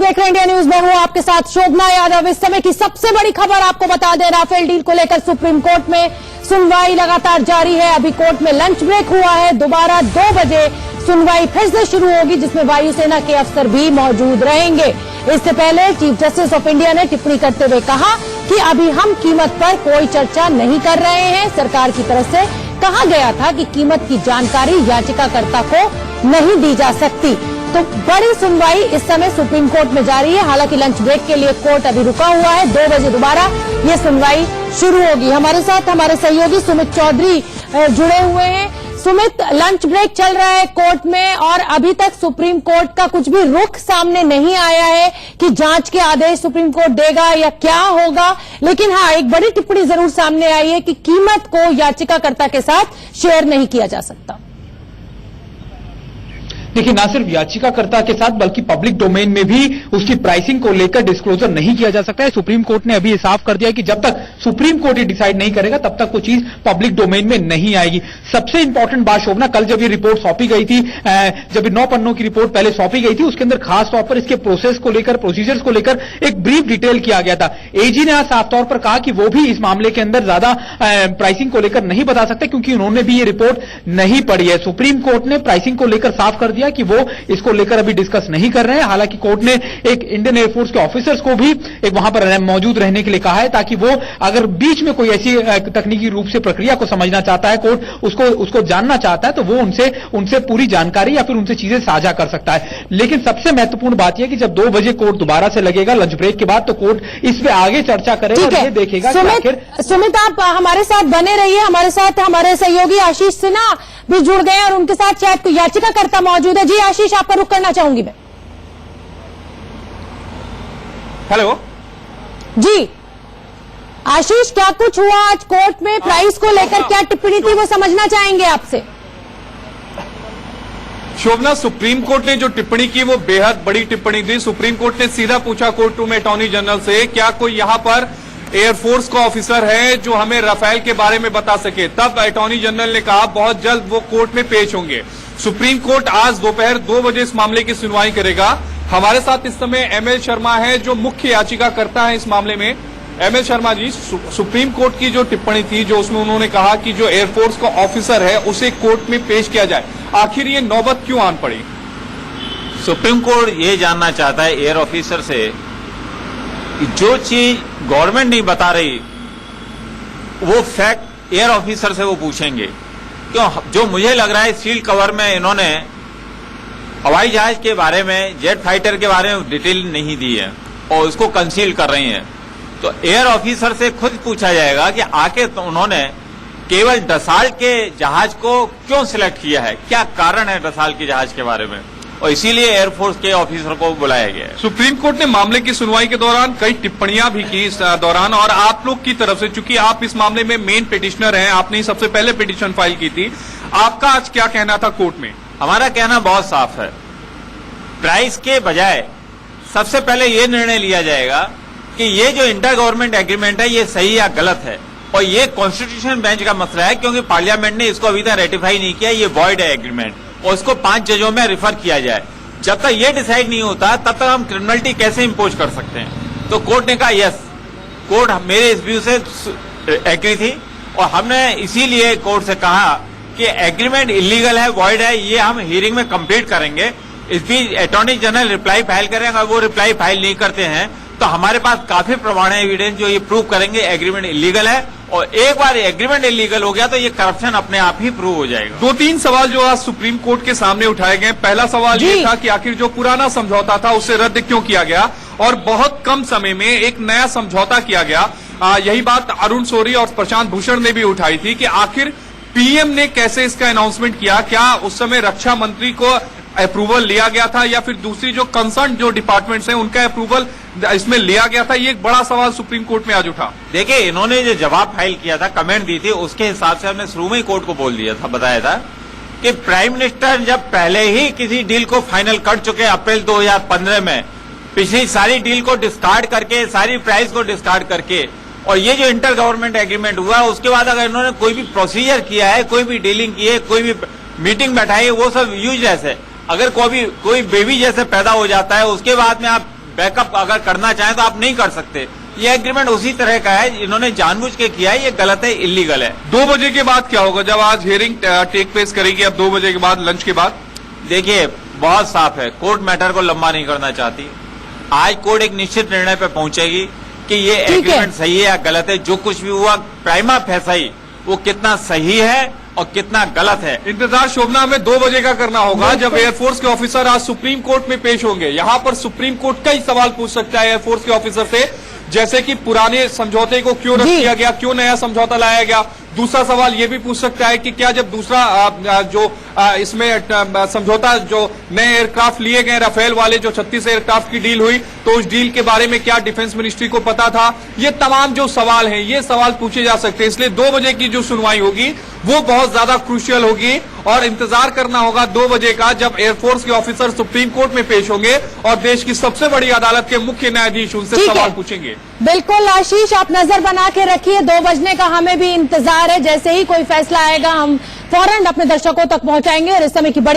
देख रहे हैं इंडिया न्यूज में, हूं आपके साथ शोभना यादव। इस समय की सबसे बड़ी खबर आपको बता दें, राफेल डील को लेकर सुप्रीम कोर्ट में सुनवाई लगातार जारी है। अभी कोर्ट में लंच ब्रेक हुआ है, दोबारा 2 बजे सुनवाई फिर से शुरू होगी, जिसमें वायुसेना के अफसर भी मौजूद रहेंगे। इससे पहले चीफ जस्टिस ऑफ इंडिया ने टिप्पणी करते हुए कहा कि अभी हम कीमत पर कोई चर्चा नहीं कर रहे हैं। सरकार की तरफ से कहा गया था कि कीमत की जानकारी याचिकाकर्ता को नहीं दी जा सकती। तो बड़ी सुनवाई इस समय सुप्रीम कोर्ट में जारी है। हालांकि लंच ब्रेक के लिए कोर्ट अभी रुका हुआ है, 2 बजे दोबारा ये सुनवाई शुरू होगी। हमारे साथ हमारे सहयोगी सुमित चौधरी जुड़े हुए हैं। सुमित, लंच ब्रेक चल रहा है कोर्ट में और अभी तक सुप्रीम कोर्ट का कुछ भी रुख सामने नहीं आया है कि जांच के आदेश सुप्रीम कोर्ट देगा या क्या होगा, लेकिन हाँ, एक बड़ी टिप्पणी जरूर सामने आई है कि कीमत को याचिकाकर्ता के साथ शेयर नहीं किया जा सकता। देखिए, ना सिर्फ याचिकाकर्ता के साथ बल्कि पब्लिक डोमेन में भी उसकी प्राइसिंग को लेकर डिस्क्लोजर नहीं किया जा सकता है। सुप्रीम कोर्ट ने अभी ये साफ कर दिया है कि जब तक सुप्रीम कोर्ट ये डिसाइड नहीं करेगा तब तक वो चीज पब्लिक डोमेन में नहीं आएगी। सबसे इंपॉर्टेंट बात शोभना, कल जब ये रिपोर्ट सौंपी गई थी, जब 9 पन्नों की रिपोर्ट पहले सौंपी गई थी, उसके अंदर खास तौर पर इसके प्रोसेस को लेकर, प्रोसीजर्स को लेकर एक ब्रीफ डिटेल किया गया था। एजी ने आज साफ तौर पर कहा कि वो भी इस मामले के अंदर ज्यादा प्राइसिंग को लेकर नहीं बता सकते क्योंकि उन्होंने भी ये रिपोर्ट नहीं पढ़ी है। सुप्रीम कोर्ट ने प्राइसिंग को लेकर साफ कर दिया कि वो इसको लेकर अभी डिस्कस नहीं कर रहे हैं। हालांकि कोर्ट ने एक इंडियन एयरफोर्स के ऑफिसर्स को भी एक वहां पर मौजूद रहने के लिए कहा है ताकि वो अगर बीच में कोई ऐसी तकनीकी रूप से प्रक्रिया को समझना चाहता है, कोर्ट उसको जानना चाहता है, तो वो उनसे पूरी जानकारी या फिर उनसे चीजें साझा कर सकता है। लेकिन सबसे महत्वपूर्ण बात यह कि जब 2 बजे कोर्ट दोबारा से लगेगा लंच ब्रेक के बाद, तो कोर्ट इस पे आगे चर्चा करेगा और ये देखेगा। सुमित, आप हमारे साथ बने रहिए। हमारे साथ हमारे सहयोगी आशीष सिन्हा भी जुड़ गए और उनके साथ शायद याचिकाकर्ता मौजूद है। जी आशीष, आपका रुख करना चाहूंगी मैं। हेलो जी आशीष, क्या कुछ हुआ आज कोर्ट में? प्राइस को लेकर क्या टिप्पणी थी वो समझना चाहेंगे आपसे। शोभना, सुप्रीम कोर्ट ने जो टिप्पणी की वो बेहद बड़ी टिप्पणी थी। सुप्रीम कोर्ट ने सीधा पूछा कोर्ट रूम में अटॉर्नी जनरल से, क्या कोई यहां पर एयरफोर्स का ऑफिसर है जो हमें राफेल के बारे में बता सके। तब अटॉर्नी जनरल ने कहा बहुत जल्द वो कोर्ट में पेश होंगे। सुप्रीम कोर्ट आज दोपहर 2 बजे इस मामले की सुनवाई करेगा। हमारे साथ इस समय एमएल शर्मा है जो मुख्य याचिकाकर्ता है इस मामले में। ML Sharma ji, supreme court की जो टिप्पणी थी, जो उसमें उन्होंने कहा कि जो एयरफोर्स का ऑफिसर है उसे कोर्ट में पेश किया जाए, आखिर ये नौबत क्यों आन पड़ी? सुप्रीम कोर्ट ये जानना चाहता है एयर ऑफिसर से कि जो चीज गवर्नमेंट नहीं बता रही वो फैक्ट एयर ऑफिसर से वो पूछेंगे। क्यों? जो मुझे लग रहा है सील्ड कवर में इन्होंने हवाई जहाज के बारे में, जेट फाइटर के बारे में डिटेल नहीं दी है और उसको कंसील कर रही हैं। तो एयर ऑफिसर से खुद पूछा जाएगा कि आके तो उन्होंने केवल डसाल्ट के जहाज को क्यों सिलेक्ट किया है, क्या कारण है डसाल्ट के जहाज के बारे में, और इसीलिए एयरफोर्स के ऑफिसर को बुलाया गया है। सुप्रीम कोर्ट ने मामले की सुनवाई के दौरान कई टिप्पणियां भी की इस दौरान, और आप लोग की तरफ से, चूंकि आप इस मामले में मेन पिटिशनर हैं, आपने ही सबसे पहले पिटिशन फाइल की थी, आपका आज क्या कहना था कोर्ट में? हमारा कहना बहुत साफ है, प्राइस के बजाय सबसे पहले ये निर्णय लिया जाएगा कि ये जो इंटर गवर्नमेंट एग्रीमेंट है ये सही या गलत है, और ये कॉन्स्टिट्यूशन बेंच का मसला है क्योंकि पार्लियामेंट ने इसको अभी तक रेटिफाई नहीं किया, ये वॉइड है एग्रीमेंट, और इसको 5 जजों में रिफर किया जाए। जब तक ये डिसाइड नहीं होता तब तक हम क्रिमिनलिटी कैसे इंपोज कर सकते हैं? तो कोर्ट ने कहा यस, कोर्ट मेरे इस व्यू से एग्री थी, और हमने इसीलिए कोर्ट से कहा कि एग्रीमेंट इलीगल है, वॉइड है, ये हम हियरिंग में कंप्लीट करेंगे। इस बीच अटॉर्नी जनरल रिप्लाई फाइल करेंगे, वो रिप्लाई फाइल नहीं करते हैं तो हमारे पास काफी प्रमाण है, एविडेंस जो ये प्रूव करेंगे एग्रीमेंट इलीगल है, और एक बार एग्रीमेंट इलीगल हो गया तो ये करप्शन अपने आप ही प्रूव हो जाएगा। 2-3 सवाल जो आज सुप्रीम कोर्ट के सामने उठाए गए। पहला सवाल ये था कि आखिर जो पुराना समझौता था उसे रद्द क्यों किया गया और बहुत कम समय में एक नया समझौता किया गया। यही बात अरुण शौरी और प्रशांत भूषण ने भी उठाई थी कि आखिर पीएम ने कैसे इसका अनाउंसमेंट किया, क्या उस समय रक्षा मंत्री को अप्रूवल लिया गया था या फिर दूसरी जो कंसर्न जो डिपार्टमेंट्स हैं उनका अप्रूवल इसमें लिया गया था? ये एक बड़ा सवाल सुप्रीम कोर्ट में आज उठा। देखिए, इन्होंने जो जवाब फाइल किया था, कमेंट दी थी, उसके हिसाब से हमने शुरू में ही कोर्ट को बोल दिया था, बताया था कि प्राइम मिनिस्टर जब पहले ही किसी डील को फाइनल कर चुके अप्रैल 2015 में, पिछली सारी डील को डिस्कार्ड करके, सारी प्राइस को डिस्कार्ड करके, और ये जो इंटर गवर्नमेंट एग्रीमेंट हुआ उसके बाद अगर इन्होंने कोई भी प्रोसीजर किया है, कोई भी डीलिंग की है, कोई भी मीटिंग बैठाई है, वो सब यूजलेस है। अगर कोई बेबी जैसे पैदा हो जाता है उसके बाद में आप बैकअप अगर करना चाहें तो आप नहीं कर सकते। ये एग्रीमेंट उसी तरह का है, इन्होंने जानबूझ के किया है, ये गलत है, इलीगल है। 2 बजे के बाद क्या होगा जब आज हियरिंग टेक प्लेस करेगी? अब 2 बजे के बाद, लंच के बाद देखिए बहुत साफ है, कोर्ट मैटर को लंबा नहीं करना चाहती। आज कोर्ट एक निश्चित निर्णय पे पहुंचेगी कि ये एग्रीमेंट सही है या गलत है। जो कुछ भी हुआ प्राइमा फैसाई वो कितना सही है और कितना गलत है। इंतजार शोभना हमें 2 बजे का करना होगा जब एयरफोर्स के ऑफिसर आज सुप्रीम कोर्ट में पेश होंगे। यहां पर सुप्रीम कोर्ट कई सवाल पूछ सकता है एयरफोर्स के ऑफिसर से, जैसे कि पुराने समझौते को क्यों रद्द किया गया, क्यों नया समझौता लाया गया। दूसरा सवाल ये भी पूछ सकता है कि क्या जब दूसरा इसमें समझौता जो नए एयरक्राफ्ट लिए गए राफेल वाले, जो 36 एयरक्राफ्ट की डील हुई, तो उस डील के बारे में क्या डिफेंस मिनिस्ट्री को पता था। ये तमाम जो सवाल हैं, ये सवाल पूछे जा सकते हैं। इसलिए 2 बजे की जो सुनवाई होगी वो बहुत ज्यादा क्रूशियल होगी और इंतजार करना होगा 2 बजे का, जब एयरफोर्स के ऑफिसर सुप्रीम कोर्ट में पेश होंगे और देश की सबसे बड़ी अदालत के मुख्य न्यायाधीश उनसे सवाल पूछेंगे। बिल्कुल आशीष, आप नजर बना के रखिए, 2 बजने का हमें भी इंतजार है। जैसे ही कोई फैसला आएगा हम फौरन अपने दर्शकों तक पहुंचाएंगे और इस समय की बड़ी